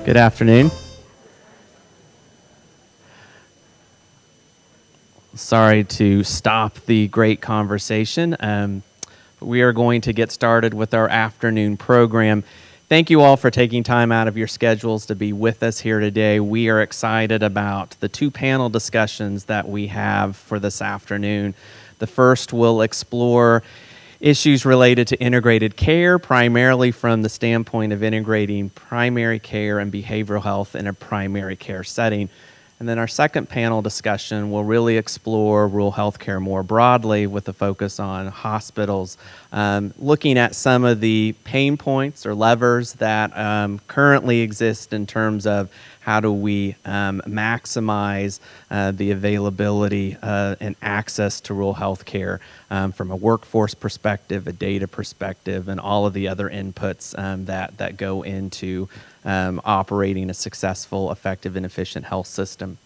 Good afternoon. Sorry to stop the great conversation. But we are going to get started with our afternoon program. Thank you all for taking time out of your schedules to be with us here today. We are excited about the two panel discussions that we have for this afternoon. The first will explore issues related to integrated care, primarily from the standpoint of integrating primary care and behavioral health in a primary care setting. And then our second panel discussion will really explore rural health care more broadly with a focus on hospitals, looking at some of the pain points or levers that currently exist in terms of how do we maximize the availability and access to rural health care from a workforce perspective, a data perspective, and all of the other inputs that go into operating a successful, effective, and efficient health system.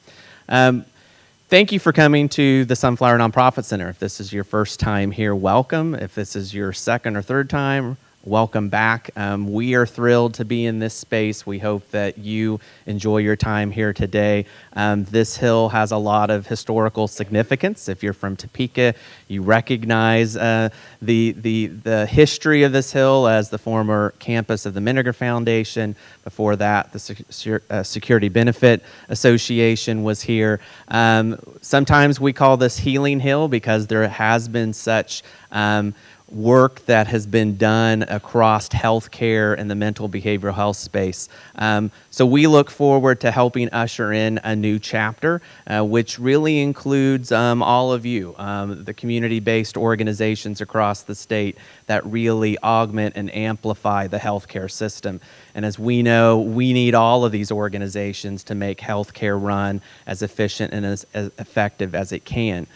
Thank you for coming to the Sunflower Nonprofit Center. If this is your first time here, welcome. If this is your second or third time, welcome back. We are thrilled to be in this space. We hope that you enjoy your time here today. This hill has a lot of historical significance. If you're from Topeka, you recognize the history of this hill as the former campus of the Miniger Foundation. Before that, the Security Benefit Association was here. Sometimes we call this Healing Hill because there has been such work that has been done across healthcare and the mental behavioral health space. So we look forward to helping usher in a new chapter, which really includes all of you, the community-based organizations across the state that really augment and amplify the healthcare system. And as we know, we need all of these organizations to make healthcare run as efficient and as effective as it can.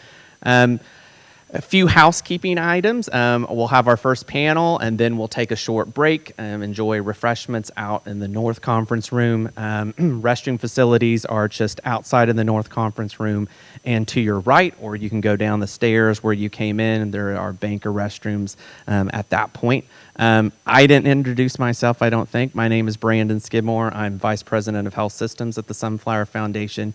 A few housekeeping items. We'll have our first panel, and then we'll take a short break and enjoy refreshments out in the North Conference Room. Restroom facilities are just outside in the North Conference Room and to your right, or you can go down the stairs where you came in, and there are banker restrooms at that point. I didn't introduce myself, I don't think. My name is Brandon Skidmore. I'm Vice President of Health Systems at the Sunflower Foundation.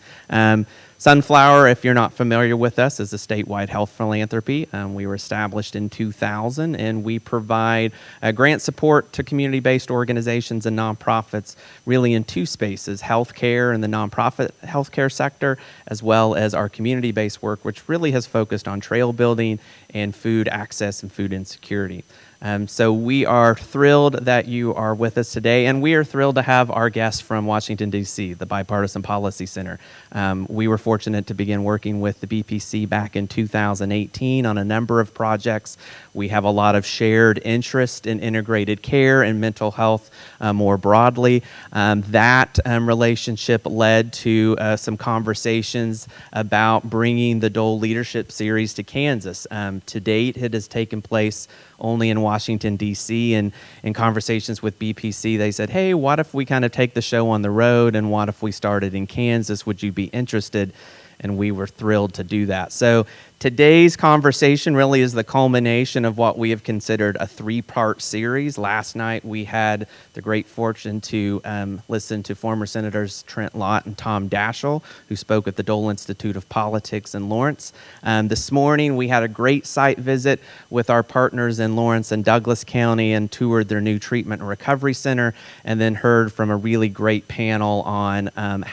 Sunflower, if you're not familiar with us, is a statewide health philanthropy. We were established in 2000, and we provide grant support to community-based organizations and nonprofits really in two spaces, healthcare and the nonprofit healthcare sector, as well as our community-based work, which really has focused on trail building and food access and food insecurity. So we are thrilled that you are with us today, and we are thrilled to have our guests from Washington, D.C., the Bipartisan Policy Center. We were fortunate to begin working with the BPC back in 2018 on a number of projects. We have a lot of shared interest in integrated care and mental health more broadly. That relationship led to some conversations about bringing the Dole Leadership Series to Kansas. To date, it has taken place only in Washington, D.C., and in conversations with BPC, they said, hey, what if we kind of take the show on the road, and what if we started in Kansas? Would you be interested? And we were thrilled to do that. So today's conversation really is the culmination of what we have considered a three-part series. Last night we had the great fortune to listen to former Senators Trent Lott and Tom Daschle, who spoke at the Dole Institute of Politics in Lawrence. This morning we had a great site visit with our partners in Lawrence and Douglas County and toured their new treatment and recovery center, and then heard from a really great panel on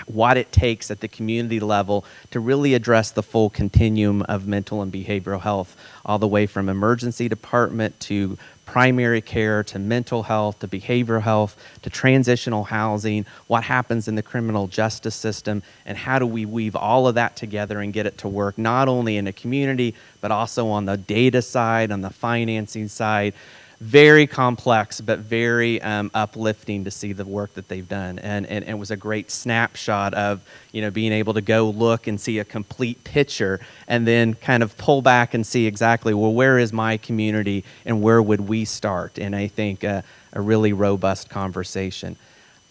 what it takes at the community level to really address the full continuum of mental and behavioral health, all the way from emergency department to primary care to mental health to behavioral health to transitional housing, what happens in the criminal justice system, and how do we weave all of that together and get it to work not only in a community but also on the data side, on the financing side. Very complex, but very uplifting to see the work that they've done. And it was a great snapshot of, being able to go look and see a complete picture and then kind of pull back and see exactly, well, where is my community and where would we start? And I think a really robust conversation.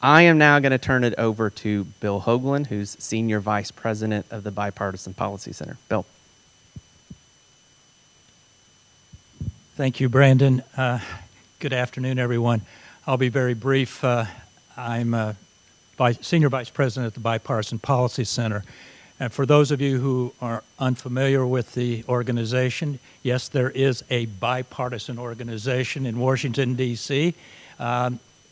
I am now going to turn it over to Bill Hoagland, who's Senior Vice President of the Bipartisan Policy Center. Bill. Thank you, Brandon. Good afternoon, everyone. I'll be very brief. I'm Senior Vice President at the Bipartisan Policy Center. And for those of you who are unfamiliar with the organization, yes, there is a bipartisan organization in Washington, D.C.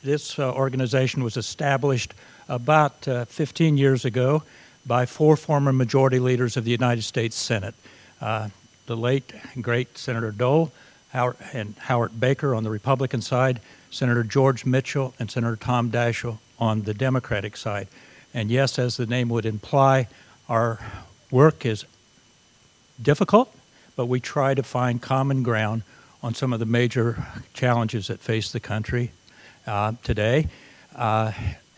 This organization was established about 15 years ago by 4 former majority leaders of the United States Senate. The late, great Senator Dole and Howard Baker on the Republican side, Senator George Mitchell and Senator Tom Daschle on the Democratic side. And yes, as the name would imply, our work is difficult, but we try to find common ground on some of the major challenges that face the country today.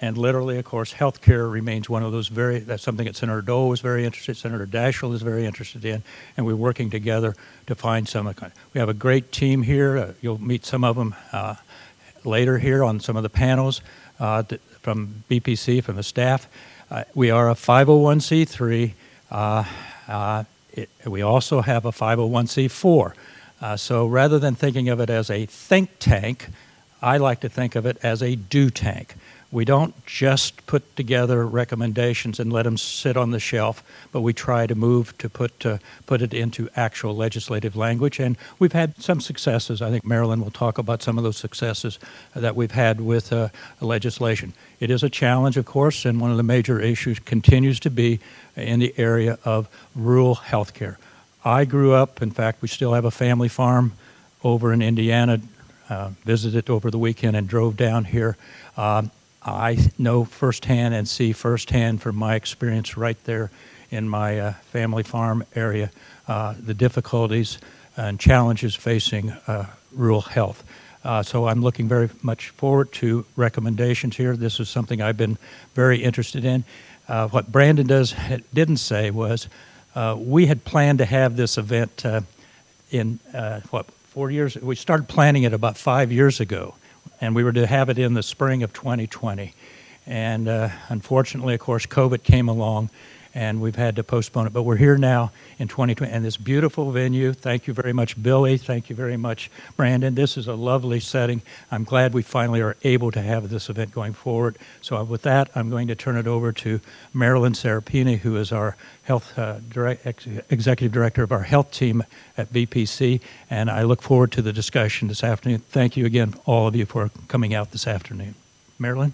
And literally, of course, health care remains one of those that's something that Senator Dole was very interested in, Senator Daschle is very interested in, and we're working together to find some. We have a great team here. You'll meet some of them later here on some of the panels from BPC, from the staff. We are a 501c3. We also have a 501c4. So rather than thinking of it as a think tank, I like to think of it as a do tank. We don't just put together recommendations and let them sit on the shelf, but we try to move to put it into actual legislative language. And we've had some successes. I think Marilyn will talk about some of those successes that we've had with legislation. It is a challenge, of course, and one of the major issues continues to be in the area of rural health care. I grew up, in fact, we still have a family farm over in Indiana, visited over the weekend and drove down here. I know firsthand and see firsthand from my experience right there in my family farm area the difficulties and challenges facing rural health. So I'm looking very much forward to recommendations here. This is something I've been very interested in. What Brandon didn't say was we had planned to have this event in 4 years? We started planning it about 5 years ago, and we were to have it in the spring of 2020. And unfortunately, of course, COVID came along, and we've had to postpone it. But we're here now in 2020, and this beautiful venue. Thank you very much, Billy. Thank you very much, Brandon. This is a lovely setting. I'm glad we finally are able to have this event going forward. So with that, I'm going to turn it over to Marilyn Serapini, who is our executive director of our health team at VPC, and I look forward to the discussion this afternoon. Thank you again, all of you, for coming out this afternoon. Marilyn?